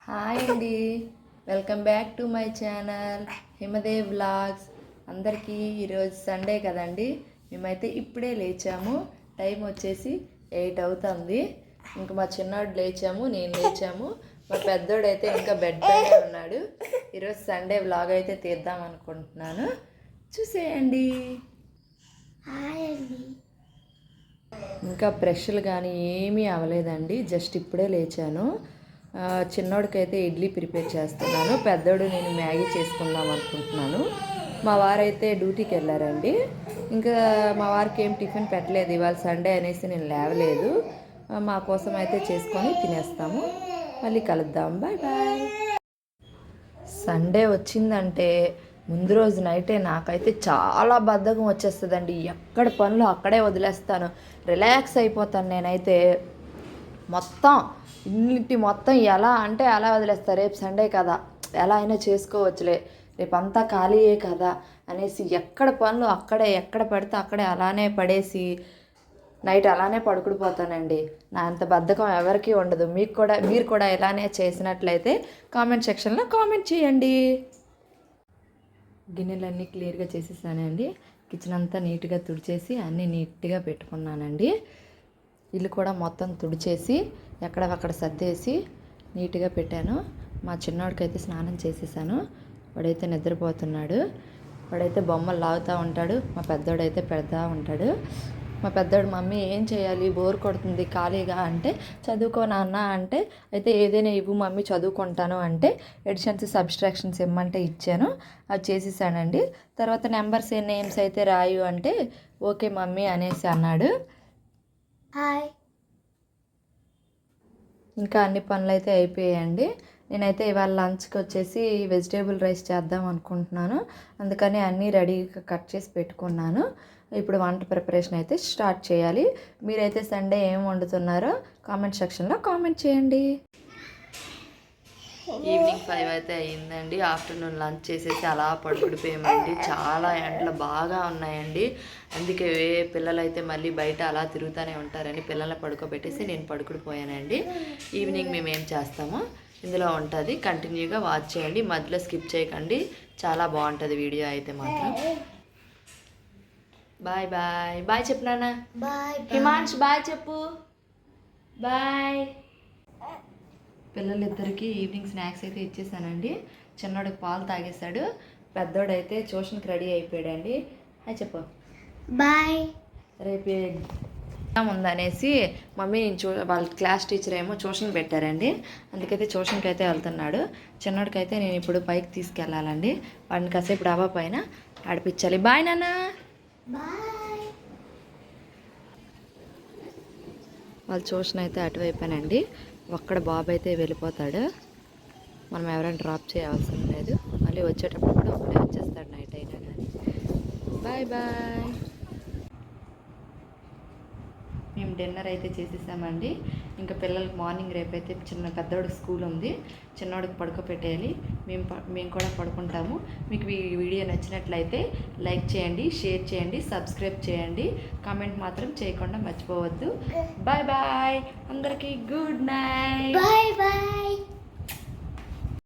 Hi అండి, welcome back to my channel Himadev vlogs. అందరికీ ఈరోజు సండే కదండి. మేమైతే ఇప్పుడే లేచాము. టైం వచ్చేసి 8 అవుతుంది. ఇంకా మా చిన్నోడు లేచాము, నేను లేచాము. మా పెద్దోడైతే ఇంకా బెడ్ పైన ఉన్నాడు. ఈరోజు సండే వ్లాగ్ అయితే తీద్దాం అనుకుంటున్నాను, చూసేయండి. ఇంకా బ్రష్లు కానీ ఏమీ అవ్వలేదండి, జస్ట్ ఇప్పుడే లేచాను. చిన్నోడికైతే ఇడ్లీ ప్రిపేర్ చేస్తున్నాను, పెద్దోడు నేను మ్యాగీ చేసుకుందాం అనుకుంటున్నాను. మా వారైతే డ్యూటీకి వెళ్ళారండి. ఇంకా మా వారికి ఏం టిఫిన్ పెట్టలేదు, ఇవాళ సండే అనేసి నేను లేవలేదు. మా కోసం అయితే చేసుకొని తినేస్తాము. మళ్ళీ కలుద్దాం, బాయ్ బాయ్. సండే వచ్చిందంటే ముందు రోజు నైటే నాకైతే చాలా బద్ధకం వచ్చేస్తుందండి. ఎక్కడ పనులు అక్కడే వదిలేస్తాను, రిలాక్స్ అయిపోతాను నేనైతే. మొత్తం ఇంటి మొత్తం ఎలా అంటే అలా వదిలేస్తారు. రేపు సండే కదా, ఎలా అయినా చేసుకోవచ్చులే, రేపు అంతా ఖాళీయే కదా అనేసి ఎక్కడ పనులు అక్కడే, ఎక్కడ పడితే అక్కడే అలానే పడేసి నైట్ అలానే పడుకుడిపోతానండి. నా అంత బద్ధకం ఎవరికీ ఉండదు. మీరు కూడా ఇలానే చేసినట్లయితే కామెంట్ సెక్షన్లో కామెంట్ చేయండి. గిన్నెలన్నీ క్లియర్గా చేసేసానండి. కిచెన్ అంతా నీట్గా తుడిచేసి అన్నీ నీట్గా పెట్టుకున్నానండి. ఇల్లు కూడా మొత్తం తుడిచేసి ఎక్కడక్కడ సర్దేసి నీట్గా పెట్టాను. మా చిన్నవాడికైతే స్నానం చేసేసాను. వాడైతే నిద్రపోతున్నాడు. వాడైతే బొమ్మలు లాగుతూ ఉంటాడు, మా పెద్దోడైతే పెడతా ఉంటాడు. మా పెద్దోడు మమ్మీ ఏం చేయాలి, బోర్ కొడుతుంది ఖాళీగా అంటే, చదువుకో నాన్న అంటే, అయితే ఏదైనా ఇవ్వు మమ్మీ చదువుకుంటాను అంటే ఎడిషన్స్ సబ్స్ట్రాక్షన్స్ ఇమ్మంటే ఇచ్చాను, అవి చేసేసానండి. తర్వాత నెంబర్స్ నేమ్స్ అయితే రాయు అంటే ఓకే మమ్మీ అనేసి అన్నాడు. హాయ్. ఇంకా అన్ని పనులు అయితే అయిపోయాయండి. నేనైతే ఇవాళ లంచ్కి వచ్చేసి వెజిటేబుల్ రైస్ చేద్దాం అనుకుంటున్నాను. అందుకని అన్నీ రెడీగా కట్ చేసి పెట్టుకున్నాను. ఇప్పుడు వంట ప్రిపరేషన్ అయితే స్టార్ట్ చేయాలి. మీరైతే సండే ఏం వండుతున్నారో కామెంట్ సెక్షన్లో కామెంట్ చేయండి. ఈవినింగ్ 5 అయితే అయ్యిందండి. ఆఫ్టర్నూన్ లంచ్ చేసేసి అలా పడుకుడిపోయామండి. చాలా ఎండలు బాగా ఉన్నాయండి. అందుకే పిల్లలైతే మళ్ళీ బయట అలా తిరుగుతూనే ఉంటారని పిల్లల్ని పడుకోబెట్టేసి నేను పడుకుడిపోయానండి. ఈవినింగ్ మేము ఏం చేస్తామో ఇందులో ఉంటుంది, కంటిన్యూగా వాచ్ చేయండి, మధ్యలో స్కిప్ చేయకండి. చాలా బాగుంటుంది వీడియో అయితే మాత్రం. Bye bye. బాయ్ చెప్పు నాన్న. హిమాంష్ బాయ్ చెప్పు. బాయ్. పిల్లలిద్దరికీ ఈవినింగ్ స్నాక్స్ అయితే ఇచ్చేసానండి. చిన్నోడికి పాలు తాగేశాడు, పెద్దోడైతే ట్యూషన్కి రెడీ అయిపోయాడండి. అది చెప్పు బాయ్. రేపు ఎగ్జామ్ ఉందనేసి మమ్మీ వాళ్ళ క్లాస్ టీచర్ ఏమో ట్యూషన్ పెట్టారండి, అందుకైతే ట్యూషన్కి అయితే వెళ్తున్నాడు. చిన్నోడికైతే నేను ఇప్పుడు పైకి తీసుకెళ్ళాలండి. వాడిని కాసేపు డాబా పైన ఆడిపించాలి. బాయ్ నాన్న. బాయ్. వాళ్ళ ట్యూషన్ అయితే అటువైపోయానండి. ఒక్కడ బాబు అయితే వెళ్ళిపోతాడు, మనం ఎవరైనా డ్రాప్ చేయాల్సిన లేదు. మళ్ళీ వచ్చేటప్పుడు కూడా ఒకటే వచ్చేస్తాడు నైట్ అయినా కానీ. Bye bye. మేము డిన్నర్ అయితే చేసేసామండి. ఇంకా పిల్లలకి మార్నింగ్ రేపైతే పెద్దోడికి స్కూల్ ఉంది, చిన్నోడికి పడుకోబెట్టేయాలి. మేము కూడా పడుకుంటాము. మీకు ఈ వీడియో నచ్చినట్లయితే లైక్ చేయండి, షేర్ చేయండి, సబ్స్క్రైబ్ చేయండి, కామెంట్ మాత్రం చేయకుండా మర్చిపోవద్దు. బాయ్ బాయ్ అందరికీ, గుడ్ నైట్. Bye bye.